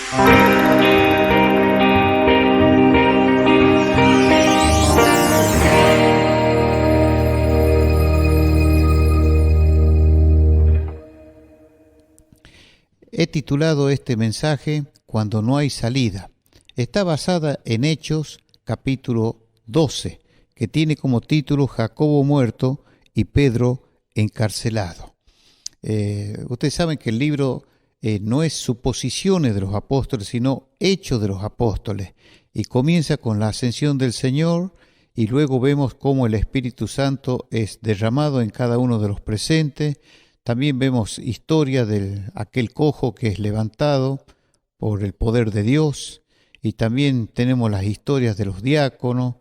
He titulado este mensaje Cuando no hay salida. Está basada en Hechos capítulo 12, que tiene como título Jacobo muerto y Pedro encarcelado. Ustedes saben que el libro no es suposiciones de los apóstoles, sino hechos de los apóstoles. Y comienza con la ascensión del Señor y luego vemos cómo el Espíritu Santo es derramado en cada uno de los presentes. También vemos historia de aquel cojo que es levantado por el poder de Dios. Y también tenemos las historias de los diáconos,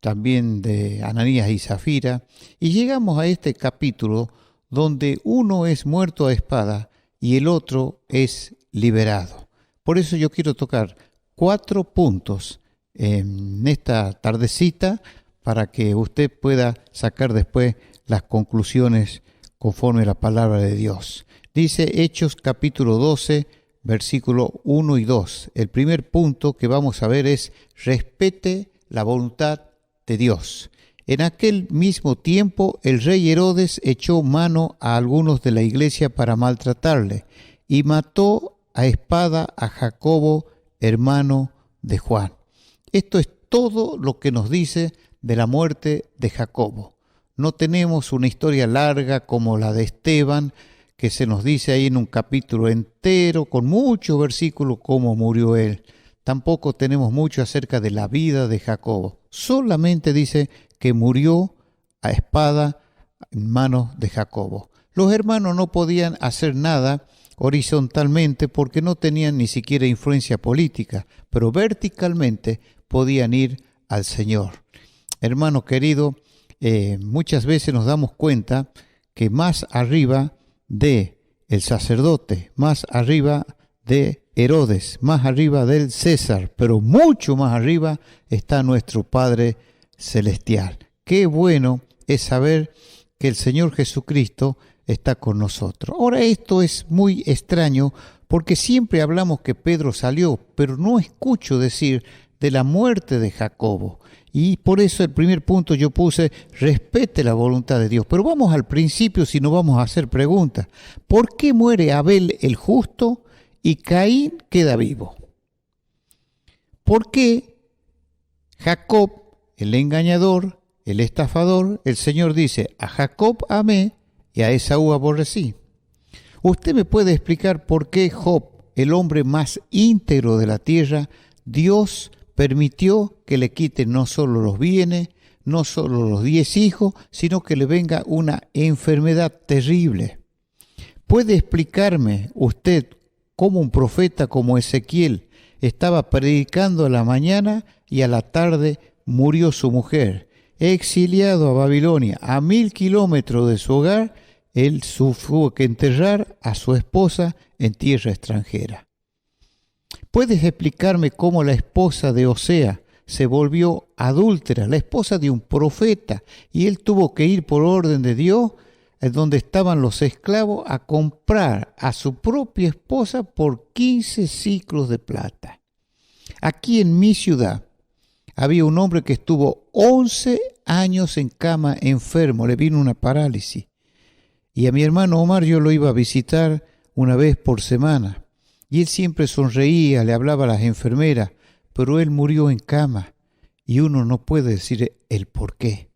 también de Ananías y Zafira. Y llegamos a este capítulo donde uno es muerto a espada y el otro es liberado. Por eso yo quiero tocar 4 puntos en esta tardecita para que usted pueda sacar después las conclusiones conforme a la palabra de Dios. Dice Hechos capítulo 12, versículo 1 y 2. El primer punto que vamos a ver es respete la voluntad de Dios. En aquel mismo tiempo el rey Herodes echó mano a algunos de la iglesia para maltratarle y mató a espada a Jacobo, hermano de Juan. Esto es todo lo que nos dice de la muerte de Jacobo. No tenemos una historia larga como la de Esteban, que se nos dice ahí en un capítulo entero, con muchos versículos, cómo murió él. Tampoco tenemos mucho acerca de la vida de Jacobo. Solamente dice que murió a espada en manos de Jacobo. Los hermanos no podían hacer nada horizontalmente porque no tenían ni siquiera influencia política, pero verticalmente podían ir al Señor. Hermano querido, muchas veces nos damos cuenta que más arriba de el sacerdote, más arriba de Herodes, más arriba del César, pero mucho más arriba está nuestro Padre Celestial. Qué bueno es saber que el Señor Jesucristo está con nosotros. Ahora esto es muy extraño porque siempre hablamos que Pedro salió, pero no escucho decir de la muerte de Jacobo. Y por eso el primer punto yo puse, respete la voluntad de Dios. Pero vamos al principio si no vamos a hacer preguntas. ¿Por qué muere Abel el justo y Caín queda vivo? ¿Por qué Jacob, el engañador, el estafador, el Señor dice, a Jacob amé y a Esaú aborrecí? ¿Usted me puede explicar por qué Job, el hombre más íntegro de la tierra, Dios permitió que le quiten no solo los bienes, no solo los 10 hijos, sino que le venga una enfermedad terrible? ¿Puede explicarme usted cómo un profeta como Ezequiel estaba predicando a la mañana y a la tarde murió su mujer? Exiliado a Babilonia, a 1000 kilómetros de su hogar, él tuvo que enterrar a su esposa en tierra extranjera. ¿Puedes explicarme cómo la esposa de Osea se volvió adúltera, la esposa de un profeta, y él tuvo que ir por orden de Dios, donde estaban los esclavos, a comprar a su propia esposa por 15 siclos de plata? Aquí en mi ciudad había un hombre que estuvo 11 años en cama enfermo, le vino una parálisis. Y a mi hermano Omar yo lo iba a visitar una vez por semana. Y él siempre sonreía, le hablaba a las enfermeras, pero él murió en cama y uno no puede decir el por qué.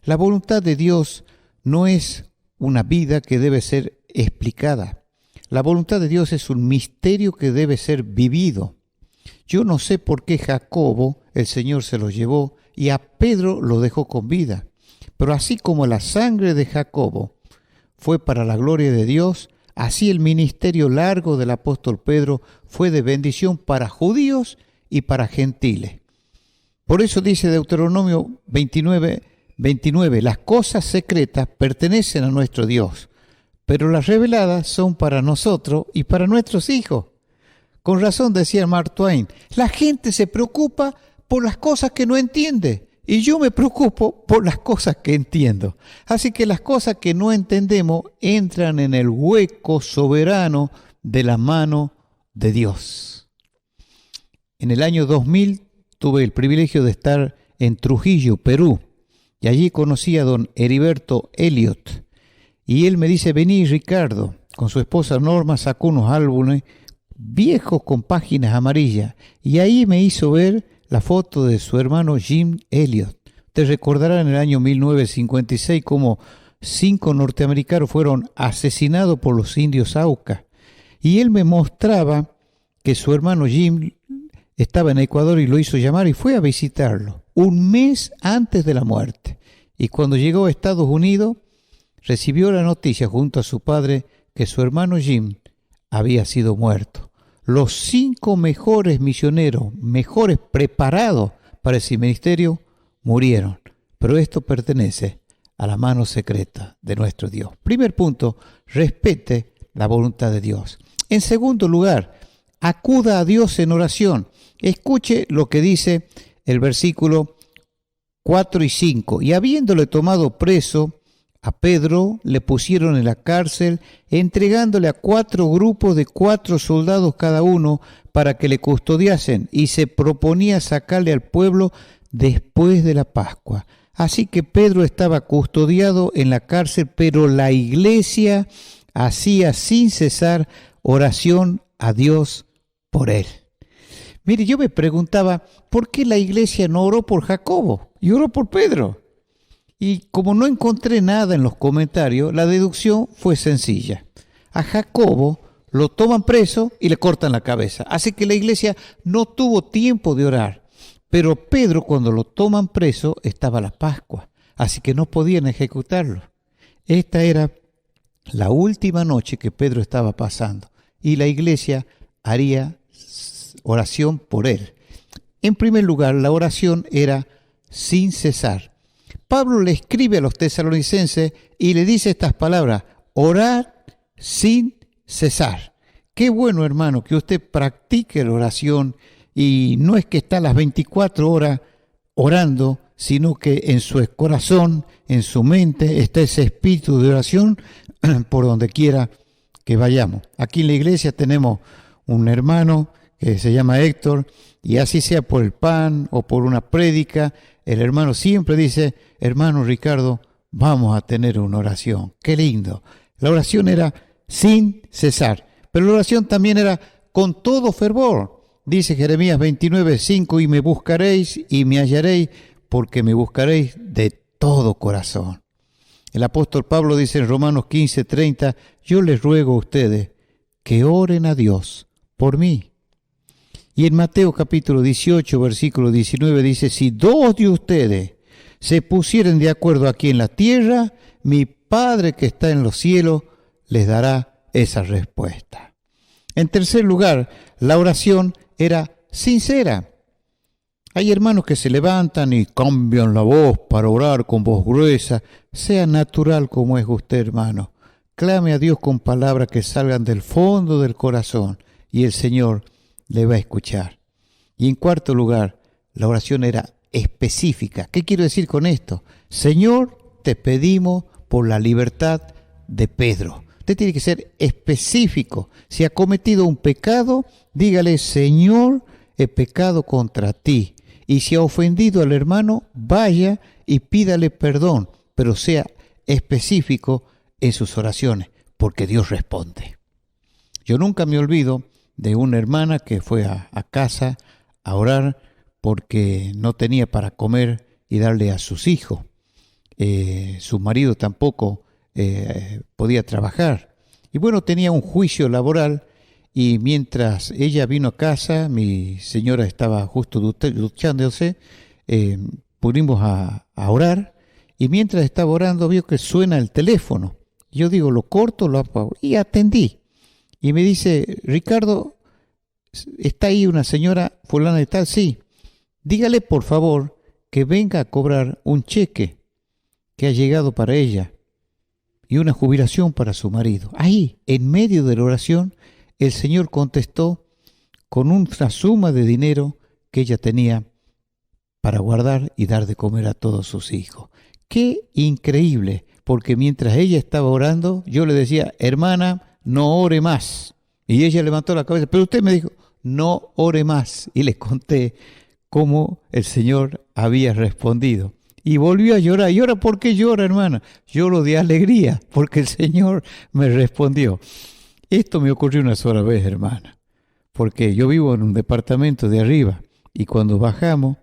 La voluntad de Dios no es una vida que debe ser explicada. La voluntad de Dios es un misterio que debe ser vivido. Yo no sé por qué Jacobo, el Señor se lo llevó y a Pedro lo dejó con vida. Pero así como la sangre de Jacobo fue para la gloria de Dios, así el ministerio largo del apóstol Pedro fue de bendición para judíos y para gentiles. Por eso dice Deuteronomio 29, las cosas secretas pertenecen a nuestro Dios, pero las reveladas son para nosotros y para nuestros hijos. Con razón decía Mark Twain, la gente se preocupa por las cosas que no entiende. Y yo me preocupo por las cosas que entiendo. Así que las cosas que no entendemos entran en el hueco soberano de la mano de Dios. En el año 2000 tuve el privilegio de estar en Trujillo, Perú, y allí conocí a don Heriberto Elliot. Y él me dice, vení Ricardo, con su esposa Norma sacó unos álbumes viejos con páginas amarillas, y ahí me hizo ver la foto de su hermano Jim Elliot. Te recordarán en el año 1956 cómo 5 norteamericanos fueron asesinados por los indios Auca. Y él me mostraba que su hermano Jim estaba en Ecuador y lo hizo llamar y fue a visitarlo un mes antes de la muerte. Y cuando llegó a Estados Unidos, recibió la noticia junto a su padre que su hermano Jim había sido muerto. Los 5 mejores misioneros, mejores preparados para ese ministerio, murieron. Pero esto pertenece a la mano secreta de nuestro Dios. Primer punto, respete la voluntad de Dios. En segundo lugar, acuda a Dios en oración. Escuche lo que dice el versículo 4 y 5. Y habiéndole tomado preso a Pedro, le pusieron en la cárcel, entregándole a 4 grupos de 4 soldados cada uno para que le custodiasen, y se proponía sacarle al pueblo después de la Pascua. Así que Pedro estaba custodiado en la cárcel, pero la iglesia hacía sin cesar oración a Dios por él. Mire, yo me preguntaba, ¿por qué la iglesia no oró por Jacobo y oró por Pedro? Y como no encontré nada en los comentarios, la deducción fue sencilla. A Jacobo lo toman preso y le cortan la cabeza. Así que la iglesia no tuvo tiempo de orar. Pero Pedro, cuando lo toman preso, estaba la Pascua. Así que no podían ejecutarlo. Esta era la última noche que Pedro estaba pasando. Y la iglesia haría oración por él. En primer lugar, la oración era sin cesar. Pablo le escribe a los tesalonicenses y le dice estas palabras: orar sin cesar. Qué bueno, hermano, que usted practique la oración, y no es que está las 24 horas orando, sino que en su corazón, en su mente, está ese espíritu de oración por donde quiera que vayamos. Aquí en la iglesia tenemos un hermano que se llama Héctor, y así sea por el pan o por una prédica, el hermano siempre dice: hermano Ricardo, vamos a tener una oración. Qué lindo. La oración era sin cesar, pero la oración también era con todo fervor. Dice Jeremías 29:5, y me buscaréis y me hallaréis, porque me buscaréis de todo corazón. El apóstol Pablo dice en Romanos 15:30, yo les ruego a ustedes que oren a Dios por mí. Y en Mateo capítulo 18, versículo 19 dice: si 2 de ustedes se pusieren de acuerdo aquí en la tierra, mi Padre que está en los cielos les dará esa respuesta. En tercer lugar, la oración era sincera. Hay hermanos que se levantan y cambian la voz para orar con voz gruesa. Sea natural como es usted, hermano. Clame a Dios con palabras que salgan del fondo del corazón, y el Señor le va a escuchar. Y en cuarto lugar, la oración era específica. ¿Qué quiero decir con esto? Señor, te pedimos por la libertad de Pedro. Usted tiene que ser específico. Si ha cometido un pecado, dígale: Señor, he pecado contra ti. Y si ha ofendido al hermano, vaya y pídale perdón, pero sea específico en sus oraciones, porque Dios responde. Yo nunca me olvido de una hermana que fue a casa a orar porque no tenía para comer y darle a sus hijos. Su marido tampoco podía trabajar. Y bueno, tenía un juicio laboral, y mientras ella vino a casa, mi señora estaba justo duchándose, pudimos a orar, y mientras estaba orando vio que suena el teléfono. Yo digo, lo corto, lo apago, y atendí. Y me dice: Ricardo, ¿está ahí una señora fulana de tal? Sí. Dígale por favor que venga a cobrar un cheque que ha llegado para ella y una jubilación para su marido. Ahí, en medio de la oración, el Señor contestó con una suma de dinero que ella tenía para guardar y dar de comer a todos sus hijos. Qué increíble, porque mientras ella estaba orando, yo le decía: hermana, no ore más. Y ella levantó la cabeza: pero usted me dijo. no ore más. Y le conté cómo el Señor había respondido. Y volvió a llorar. ¿Y ahora por qué llora, hermana? Lloro de alegría, porque el Señor me respondió. Esto me ocurrió una sola vez, hermana, porque yo vivo en un departamento de arriba, y cuando bajamos,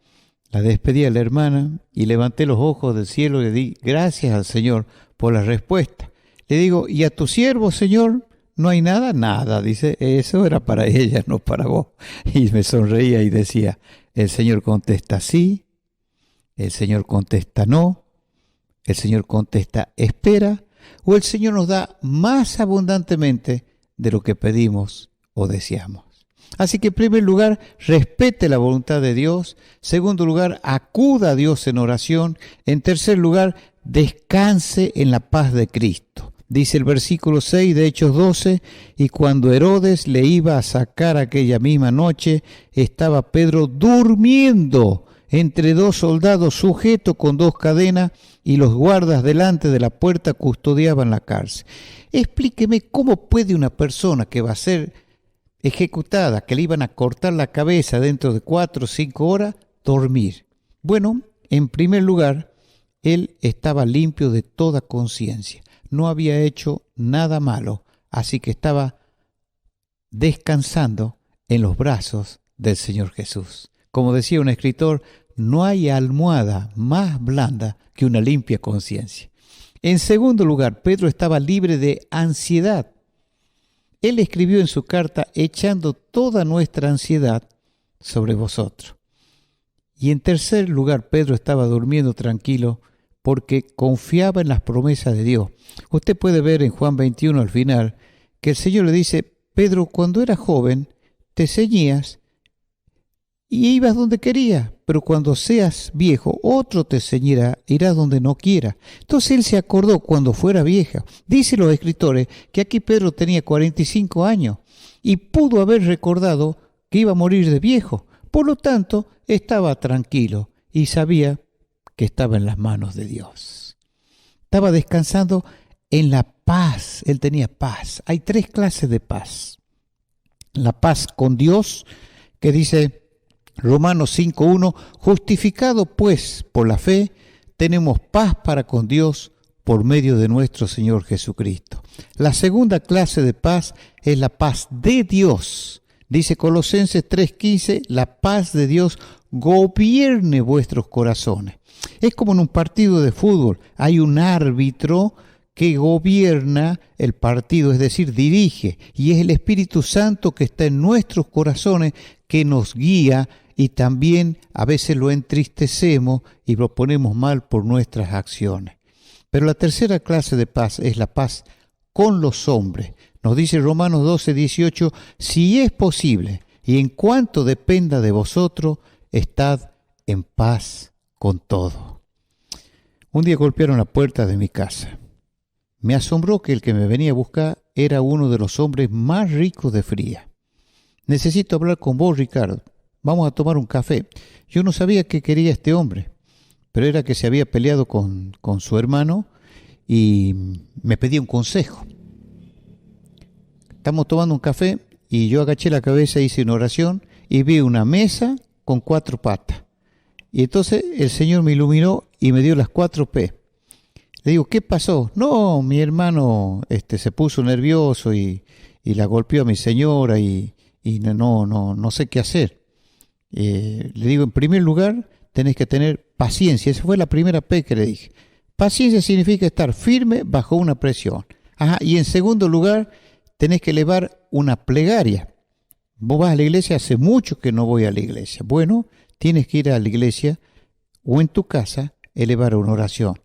la despedí a la hermana y levanté los ojos del cielo y le di gracias al Señor por la respuesta. Le digo, ¿y a tu siervo, Señor? ¿No hay nada? Nada, dice, eso era para ella, no para vos. Y me sonreía y decía, el Señor contesta sí, el Señor contesta no, el Señor contesta espera, o el Señor nos da más abundantemente de lo que pedimos o deseamos. Así que en primer lugar, respete la voluntad de Dios. Segundo lugar, acuda a Dios en oración. En tercer lugar, descanse en la paz de Cristo. Dice el versículo 6 de Hechos 12, y cuando Herodes le iba a sacar aquella misma noche, estaba Pedro durmiendo entre dos soldados sujeto con dos cadenas, y los guardas delante de la puerta custodiaban la cárcel. Explíqueme cómo puede una persona que va a ser ejecutada, que le iban a cortar la cabeza dentro de 4 o 5 horas, dormir. Bueno, en primer lugar, él estaba limpio de toda conciencia. No había hecho nada malo, así que estaba descansando en los brazos del Señor Jesús. Como decía un escritor, no hay almohada más blanda que una limpia conciencia. En segundo lugar, Pedro estaba libre de ansiedad. Él escribió en su carta, echando toda nuestra ansiedad sobre vosotros. Y en tercer lugar, Pedro estaba durmiendo tranquilo porque confiaba en las promesas de Dios. Usted puede ver en Juan 21 al final que el Señor le dice, Pedro, cuando eras joven te ceñías y ibas donde querías, pero cuando seas viejo, otro te ceñirá, irás donde no quiera. Entonces él se acordó cuando fuera vieja. Dicen los escritores que aquí Pedro tenía 45 años y pudo haber recordado que iba a morir de viejo. Por lo tanto, estaba tranquilo y sabía que estaba en las manos de Dios. Estaba descansando en la paz. Él tenía paz. Hay 3 clases de paz. La paz con Dios, que dice Romanos 5:1, justificado pues por la fe, tenemos paz para con Dios por medio de nuestro Señor Jesucristo. La segunda clase de paz es la paz de Dios. Dice Colosenses 3:15, la paz de Dios gobierne vuestros corazones. Es como en un partido de fútbol, hay un árbitro que gobierna el partido, es decir, dirige, y es el Espíritu Santo que está en nuestros corazones que nos guía, y también a veces lo entristecemos y lo ponemos mal por nuestras acciones. Pero la tercera clase de paz es la paz con los hombres. Nos dice Romanos 12:18, si es posible y en cuanto dependa de vosotros, estad en paz con todo. Un día golpearon la puerta de mi casa. Me asombró que el que me venía a buscar era uno de los hombres más ricos de Fría. Necesito hablar con vos, Ricardo. Vamos a tomar un café. Yo no sabía qué quería este hombre, pero era que se había peleado con su hermano y me pedía un consejo. Estamos tomando un café y yo agaché la cabeza, hice una oración y vi una mesa con 4 patas. Y entonces el Señor me iluminó y me dio las 4 P. Le digo, ¿qué pasó? No, mi hermano se puso nervioso y la golpeó a mi señora y no sé qué hacer. Le digo, en primer lugar, tenés que tener paciencia. Esa fue la primera P que le dije. Paciencia significa estar firme bajo una presión. Y en segundo lugar, tenés que elevar una plegaria. Vos vas a la iglesia, hace mucho que no voy a la iglesia. Bueno, tienes que ir a la iglesia o en tu casa elevar una oración.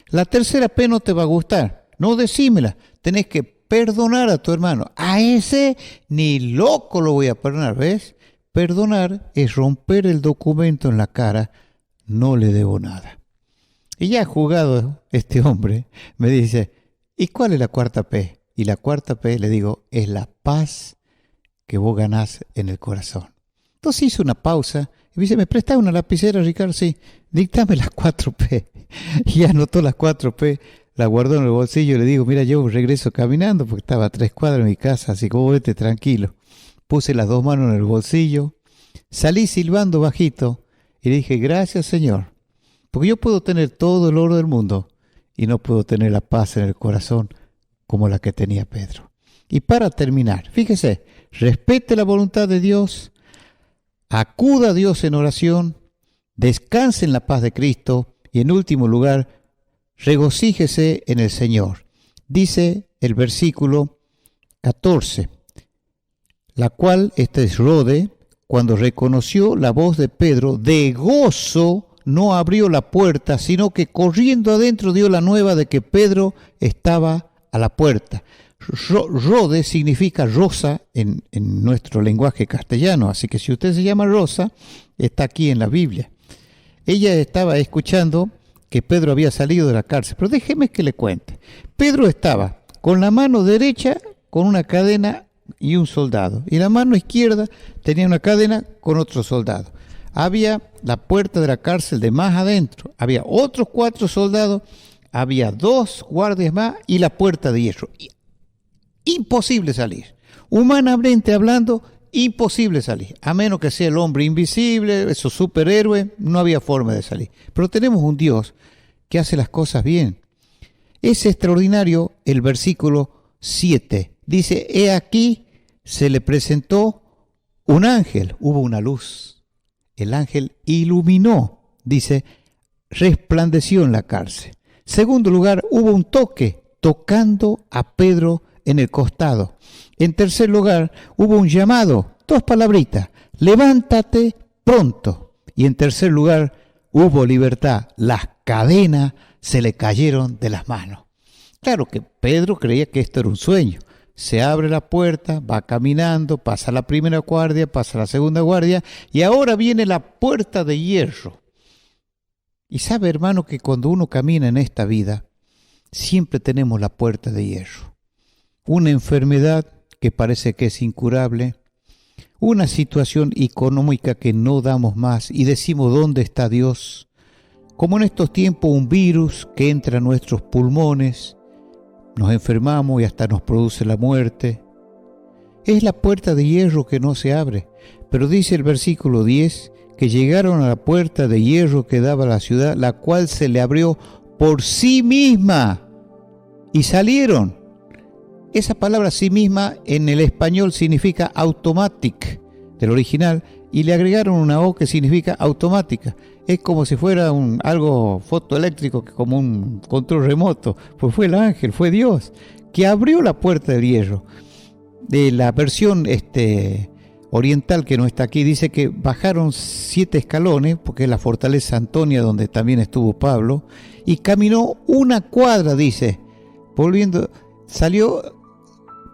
La tercera P no te va a gustar. No decímela. Tenés que perdonar a tu hermano. A ese ni loco lo voy a perdonar, ¿ves? Perdonar es romper el documento en la cara, no le debo nada. Y ya jugado este hombre, me dice, ¿y cuál es la 4ª P? Y la 4ª P, le digo, es la paz que vos ganás en el corazón. Entonces hizo una pausa y me dice, ¿me prestás una lapicera, Ricardo? Sí, dictame las 4 P. Y anotó las 4 P, la guardó en el bolsillo y le digo, mira, yo regreso caminando porque estaba a 3 cuadras de mi casa, así que vos vete tranquilo. puse las dos manos en el bolsillo, salí silbando bajito y dije, gracias Señor, porque yo puedo tener todo el oro del mundo y no puedo tener la paz en el corazón como la que tenía Pedro. Y para terminar, fíjese, respete la voluntad de Dios, acuda a Dios en oración, descanse en la paz de Cristo y en último lugar, regocíjese en el Señor. Dice el versículo 14, la cual, este es Rode, cuando reconoció la voz de Pedro, de gozo no abrió la puerta, sino que corriendo adentro dio la nueva de que Pedro estaba a la puerta. Rode significa rosa en nuestro lenguaje castellano, así que si usted se llama Rosa, está aquí en la Biblia. Ella estaba escuchando que Pedro había salido de la cárcel, pero déjeme que le cuente. Pedro estaba con la mano derecha con una cadena y un soldado, y la mano izquierda tenía una cadena con otro soldado. Había la puerta de la cárcel de más adentro, había otros 4 soldados, había 2 guardias más y la puerta de hierro. Imposible salir. Humanamente hablando, imposible salir. A menos que sea el hombre invisible, esos superhéroes, no había forma de salir. Pero tenemos un Dios que hace las cosas bien. Es extraordinario el versículo 7. Dice, he aquí, se le presentó un ángel, hubo una luz. El ángel iluminó, dice, resplandeció en la cárcel. Segundo lugar, hubo un toque, tocando a Pedro en el costado. En tercer lugar, hubo un llamado, 2 palabritas, levántate pronto. Y en tercer lugar, hubo libertad, las cadenas se le cayeron de las manos. Claro que Pedro creía que esto era un sueño. Se abre la puerta, va caminando, pasa la primera guardia, pasa la segunda guardia y ahora viene la puerta de hierro. Y sabe, hermano, que cuando uno camina en esta vida, siempre tenemos la puerta de hierro. Una enfermedad que parece que es incurable, una situación económica que no damos más y decimos ¿dónde está Dios? Como en estos tiempos un virus que entra a nuestros pulmones, nos enfermamos y hasta nos produce la muerte. Es la puerta de hierro que no se abre, pero dice el versículo 10 que llegaron a la puerta de hierro que daba a la ciudad, la cual se le abrió por sí misma y salieron. Esa palabra sí misma en el español significa automatic, del original, y le agregaron una O que significa automática. Es como si fuera algo fotoeléctrico, como un control remoto. Pues fue el ángel, fue Dios, que abrió la puerta del hierro. De la versión oriental que no está aquí, dice que bajaron 7 escalones, porque es la fortaleza Antonia donde también estuvo Pablo, y caminó 1 cuadra, dice,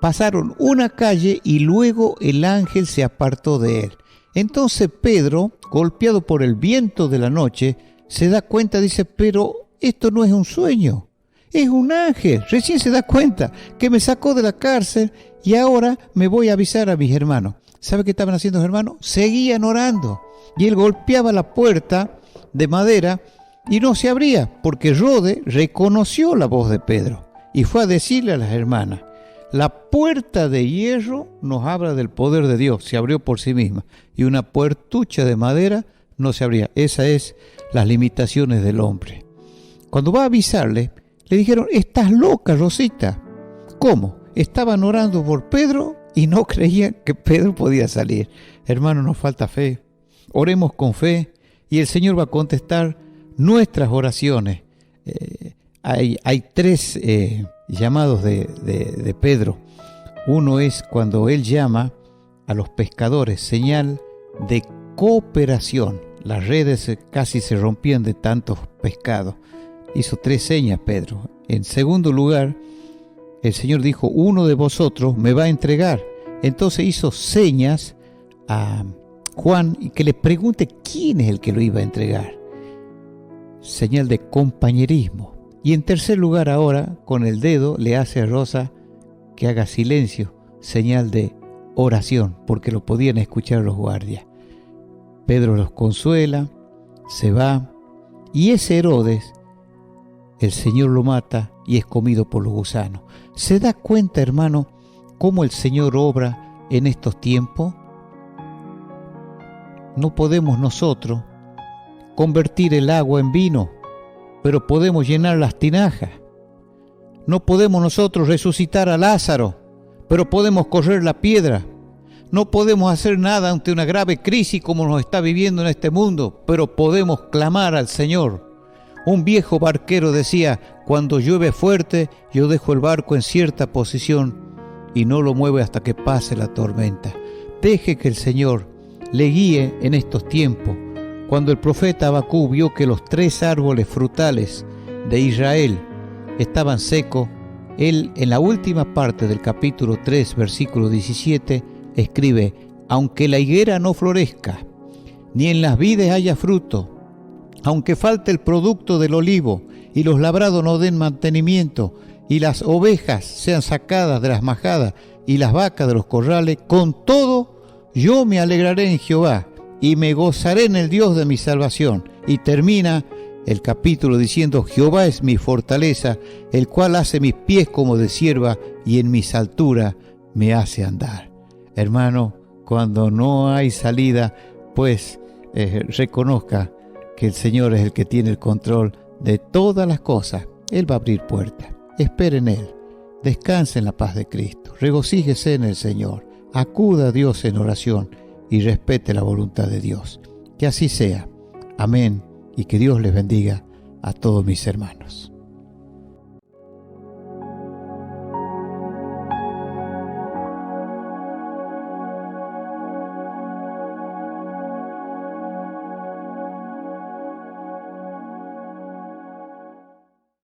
pasaron 1 calle y luego el ángel se apartó de él. Entonces Pedro, golpeado por el viento de la noche, se da cuenta, dice, pero esto no es un sueño, es un ángel. Recién se da cuenta que me sacó de la cárcel y ahora me voy a avisar a mis hermanos. ¿Sabe qué estaban haciendo los hermanos? Seguían orando. Y él golpeaba la puerta de madera y no se abría, porque Rode reconoció la voz de Pedro y fue a decirle a las hermanas, la puerta de hierro nos habla del poder de Dios, se abrió por sí misma, y una puertucha de madera no se abría. Esas es las limitaciones del hombre. Cuando va a avisarle, le dijeron, estás loca, Rosita. ¿Cómo? Estaban orando por Pedro y no creían que Pedro podía salir. Hermano, nos falta fe. Oremos con fe y el Señor va a contestar nuestras oraciones. Hay 3 llamados de Pedro. Uno es cuando él llama a los pescadores, señal de cooperación. Las redes casi se rompían de tantos pescados. Hizo 3 señas Pedro. En segundo lugar, el Señor dijo, uno de vosotros me va a entregar. Entonces hizo señas a Juan y que le pregunte quién es el que lo iba a entregar. Señal de compañerismo. Y en tercer lugar ahora, con el dedo, le hace a Rosa que haga silencio, señal de oración, porque lo podían escuchar los guardias. Pedro los consuela, se va, y ese Herodes, el Señor lo mata y es comido por los gusanos. ¿Se da cuenta, hermano, cómo el Señor obra en estos tiempos? No podemos nosotros convertir el agua en vino, pero podemos llenar las tinajas. No podemos nosotros resucitar a Lázaro, pero podemos correr la piedra. No podemos hacer nada ante una grave crisis como nos está viviendo en este mundo, pero podemos clamar al Señor. Un viejo barquero decía: cuando llueve fuerte, yo dejo el barco en cierta posición y no lo muevo hasta que pase la tormenta. Deje que el Señor le guíe en estos tiempos. Cuando el profeta Habacuc vio que los 3 árboles frutales de Israel estaban secos, él en la última parte del capítulo 3, versículo 17, escribe: aunque la higuera no florezca, ni en las vides haya fruto, aunque falte el producto del olivo, y los labrados no den mantenimiento, y las ovejas sean sacadas de las majadas, y las vacas de los corrales, con todo yo me alegraré en Jehová, y me gozaré en el Dios de mi salvación. Y termina el capítulo diciendo: Jehová es mi fortaleza, el cual hace mis pies como de cierva, y en mis alturas me hace andar. Hermano, cuando no hay salida, pues reconozca que el Señor es el que tiene el control de todas las cosas. Él va a abrir puertas. Espere en Él. Descanse en la paz de Cristo. Regocíjese en el Señor. Acuda a Dios en oración y respete la voluntad de Dios. Que así sea. Amén. Y que Dios les bendiga a todos mis hermanos.